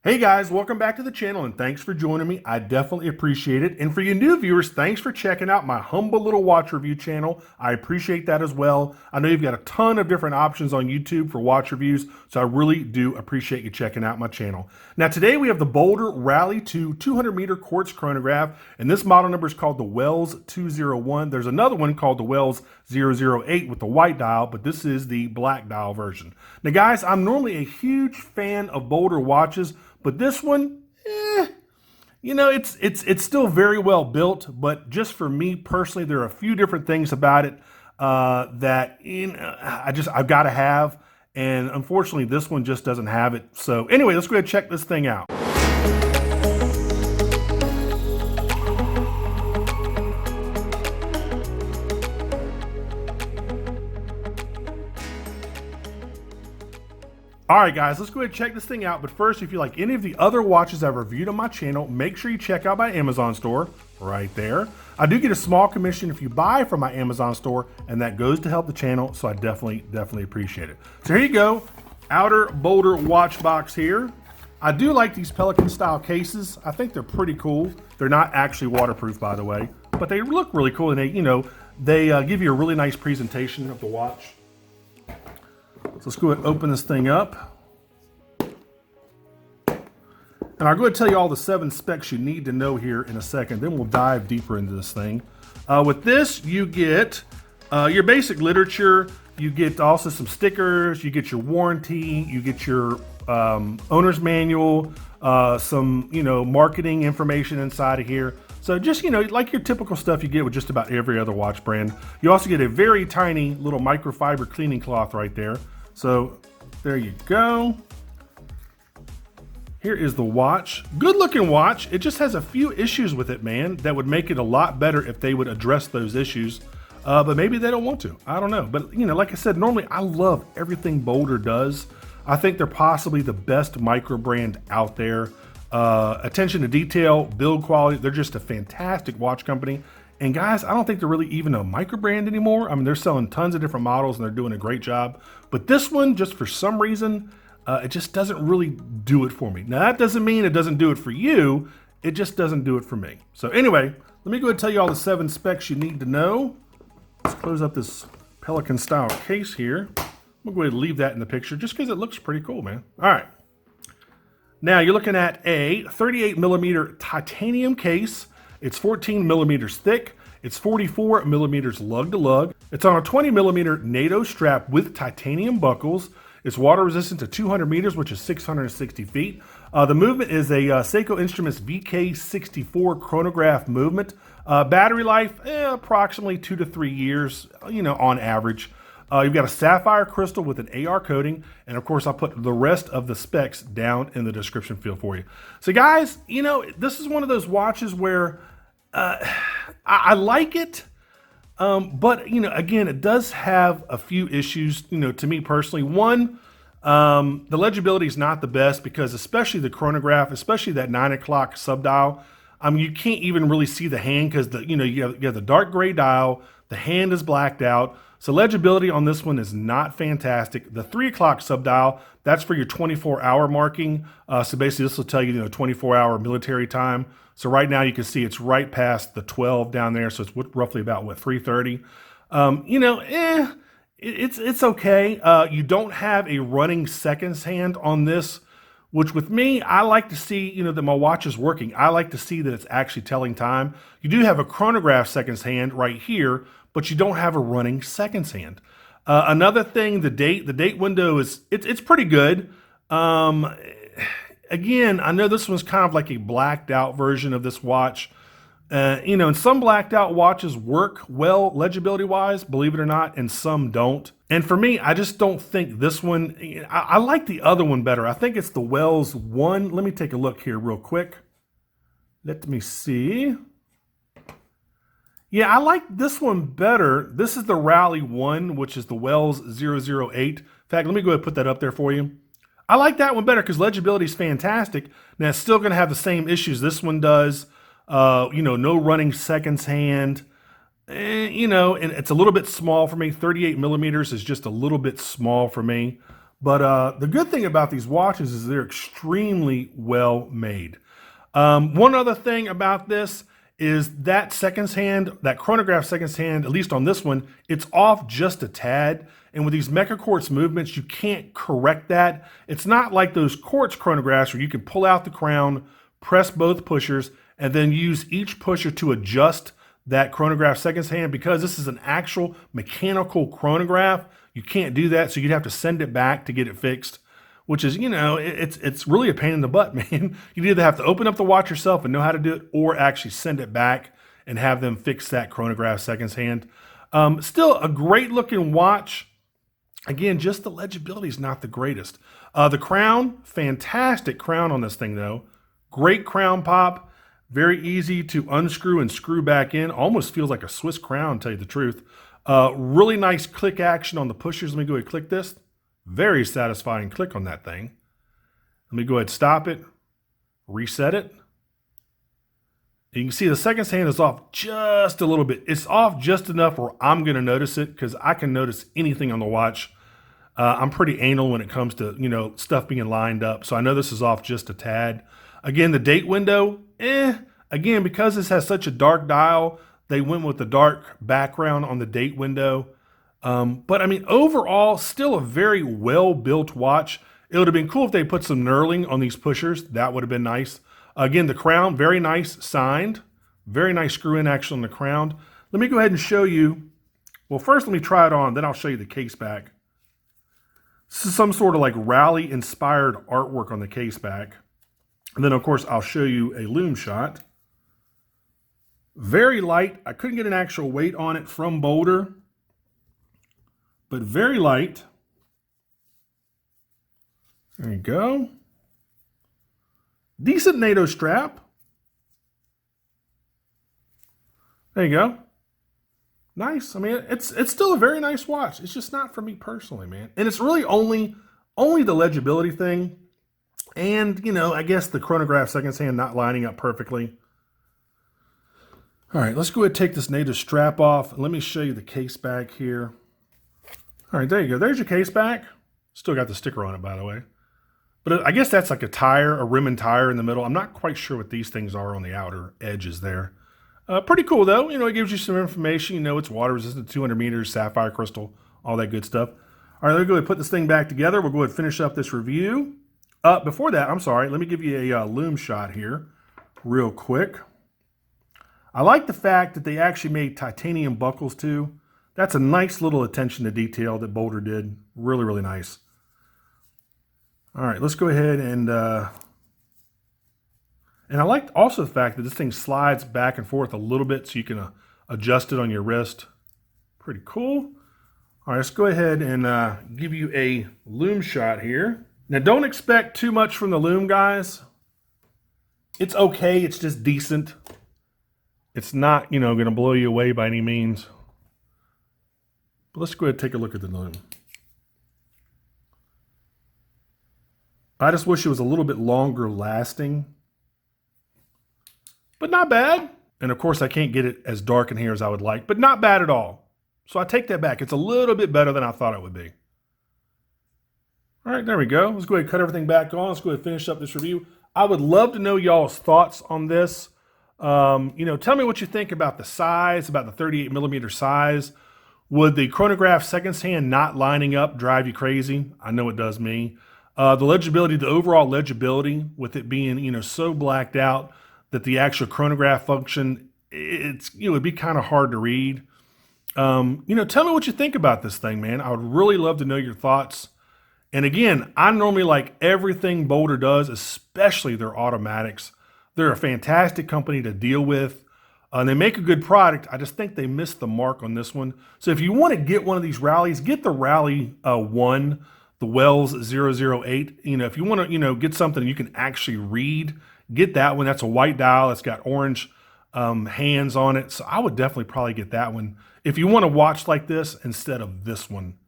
Hey guys, welcome back to the channel and thanks for joining me. I definitely appreciate it. And for you new viewers, thanks for checking out my humble little watch review channel. I appreciate that as well. I know you've got a ton of different options on YouTube for watch reviews, so I really do appreciate you checking out my channel. Now today we have the BOLDR Rally 2 200-meter quartz chronograph, and this model number is called the Wells 201. There's another one called the Wells 008 with the white dial, but this is the black dial version. Now guys, I'm normally a huge fan of BOLDR watches, but this one, you know, it's still very well built, but just for me personally, there are a few different things about it that I've got to have, and unfortunately, this one just doesn't have it. So anyway, let's go ahead and check this thing out. All right, guys, let's go ahead and check this thing out. But first, if you like any of the other watches I've reviewed on my channel, make sure you check out my Amazon store right there. I do get a small commission if you buy from my Amazon store, and that goes to help the channel, so I definitely appreciate it. So here you go, outer BOLDR watch box here. I do like these Pelican style cases. I think they're pretty cool. They're not actually waterproof, by the way, but they look really cool, and they give you a really nice presentation of the watch. So let's go ahead and open this thing up. And I'll go ahead and tell you all the 7 specs you need to know here in a second. Then we'll dive deeper into this thing. With this, you get your basic literature. You get also some stickers. You get your warranty. You get your owner's manual. Some marketing information inside of here. So just, like your typical stuff you get with just about every other watch brand. You also get a very tiny little microfiber cleaning cloth right there. So there you go. Here is the watch. Good looking watch. It just has a few issues with it, man, that would make it a lot better if they would address those issues. But maybe they don't want to. I don't know. But, like I said, normally I love everything BOLDR does. I think they're possibly the best micro brand out there. Attention to detail, build quality. They're just a fantastic watch company. And guys, I don't think they're really even a micro brand anymore. I mean, they're selling tons of different models and they're doing a great job. But this one, just for some reason, it just doesn't really do it for me. Now, that doesn't mean it doesn't do it for you. It just doesn't do it for me. So anyway, let me go ahead and tell you all the 7 specs you need to know. Let's close up this Pelican style case here. I'm gonna go ahead and leave that in the picture just because it looks pretty cool, man. All right. Now you're looking at a 38 millimeter titanium case. It's 14 millimeters thick. It's 44 millimeters lug to lug. It's on a 20 millimeter NATO strap with titanium buckles. It's water resistant to 200 meters, which is 660 feet. The movement is a Seiko Instruments VK64 chronograph movement. Battery life, approximately 2 to 3 years, on average. You've got a sapphire crystal with an AR coating, and of course I'll put the rest of the specs down in the description field for you. So guys, this is one of those watches where I like it, but again, it does have a few issues, to me personally. One, the legibility is not the best because especially the chronograph, especially that 9 o'clock subdial, you can't even really see the hand because you have the dark gray dial, the hand is blacked out. So legibility on this one is not fantastic. The 3 o'clock subdial, that's for your 24-hour marking. So basically this will tell you, 24-hour military time. So right now you can see it's right past the 12 down there. So it's roughly about 3:30. It's okay. You don't have a running seconds hand on this, which with me, I like to see, that my watch is working. I like to see that it's actually telling time. You do have a chronograph seconds hand right here, but you don't have a running seconds hand. Another thing, the date window it's pretty good. Again, I know this one's kind of like a blacked out version of this watch. And some blacked out watches work well legibility wise, believe it or not, and some don't. And for me, I just don't think this one, I like the other one better. I think it's the Wells 1. Let me take a look here real quick. Let me see. Yeah, I like this one better. This is the Rally 1, which is the Wells 008. In fact, let me go ahead and put that up there for you. I like that one better because legibility is fantastic. Now, it's still going to have the same issues this one does. No running seconds hand. And it's a little bit small for me. 38 millimeters is just a little bit small for me. But the good thing about these watches is they're extremely well made. One other thing about this is that seconds hand, that chronograph seconds hand, at least on this one, it's off just a tad. And with these Meca-Quartz movements, you can't correct that. It's not like those quartz chronographs where you can pull out the crown, press both pushers, and then use each pusher to adjust that chronograph seconds hand. Because this is an actual mechanical chronograph, you can't do that. So you'd have to send it back to get it fixed, which is, you know, it's really a pain in the butt, man. You'd either have to open up the watch yourself and know how to do it, or actually send it back and have them fix that chronograph seconds hand. Still a great looking watch. Again, just the legibility is not the greatest. The crown, fantastic crown on this thing though. Great crown pop, very easy to unscrew and screw back in. Almost feels like a Swiss crown, to tell you the truth. Really nice click action on the pushers. Let me go ahead and click this. Very satisfying click on that thing. Let me go ahead and stop it, reset it. You can see the seconds hand is off just a little bit. It's off just enough where I'm going to notice it, because I can notice anything on the watch. I'm pretty anal when it comes to, you know, stuff being lined up. So I know this is off just a tad. Again, the date window, again, because this has such a dark dial, they went with the dark background on the date window. But I mean, overall, still a very well-built watch. It would have been cool if they put some knurling on these pushers. That would have been nice. Again, the crown, very nice signed. Very nice screw-in action on the crown. Let me go ahead and show you. Well, first let me try it on, then I'll show you the case back. This is some sort of like rally-inspired artwork on the case back. And then, of course, I'll show you a Lume shot. Very light. I couldn't get an actual weight on it from BOLDR, but very light. There you go. Decent NATO strap. There you go. Nice. I mean, it's still a very nice watch. It's just not for me personally, man. And it's really only the legibility thing. And, you know, I guess the chronograph seconds hand not lining up perfectly. All right, let's go ahead and take this NATO strap off. Let me show you the case back here. All right, there you go. There's your case back. Still got the sticker on it, by the way. But I guess that's like a tire, a rim and tire in the middle. I'm not quite sure what these things are on the outer edges there. Pretty cool, though. You know, it gives you some information. You know, it's water resistant, 200 meters, sapphire crystal, all that good stuff. All right, let's go ahead and put this thing back together. We'll go ahead and finish up this review. Before that, I'm sorry, let me give you a Lume shot here real quick. I like the fact that they actually made titanium buckles, too. That's a nice little attention to detail that BOLDR did. Really, really nice. All right, let's go ahead and I like also the fact that this thing slides back and forth a little bit so you can adjust it on your wrist. Pretty cool. All right, let's go ahead and give you a Lume shot here. Now, don't expect too much from the Lume, guys. It's okay. It's just decent. It's not, you know, going to blow you away by any means. But let's go ahead and take a look at the Lume. I just wish it was a little bit longer lasting. But not bad. And of course, I can't get it as dark in here as I would like, but not bad at all. So I take that back. It's a little bit better than I thought it would be. All right, there we go. Let's go ahead and cut everything back on. Let's go ahead and finish up this review. I would love to know y'all's thoughts on this. You know, tell me what you think about the size, about the 38 millimeter size. Would the chronograph seconds hand not lining up drive you crazy? I know it does me. The legibility, the overall legibility with it being, you know, so blacked out that the actual chronograph function, it would be kind of hard to read. You know, tell me what you think about this thing, man. I would really love to know your thoughts. And again, I normally like everything BOLDR does, especially their automatics. They're a fantastic company to deal with. And they make a good product. I just think they missed the mark on this one. So if you want to get one of these rallies, get the Rally 1, the Wells 008. You know, if you want to, you know, get something you can actually read, get that one. That's a white dial. It's got orange hands on it. So I would definitely probably get that one if you want to watch like this instead of this one.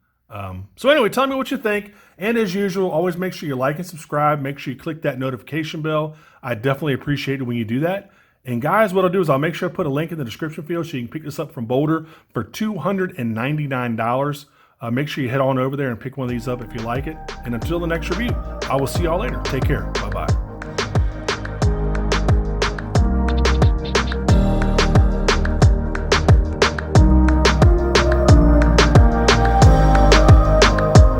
So anyway, tell me what you think. And as usual, always make sure you like and subscribe. Make sure you click that notification bell. I definitely appreciate it when you do that. And guys, what I'll do is I'll make sure I put a link in the description field so you can pick this up from BOLDR for $299. Make sure you head on over there and pick one of these up if you like it. And until the next review, I will see y'all later. Take care. Bye-bye.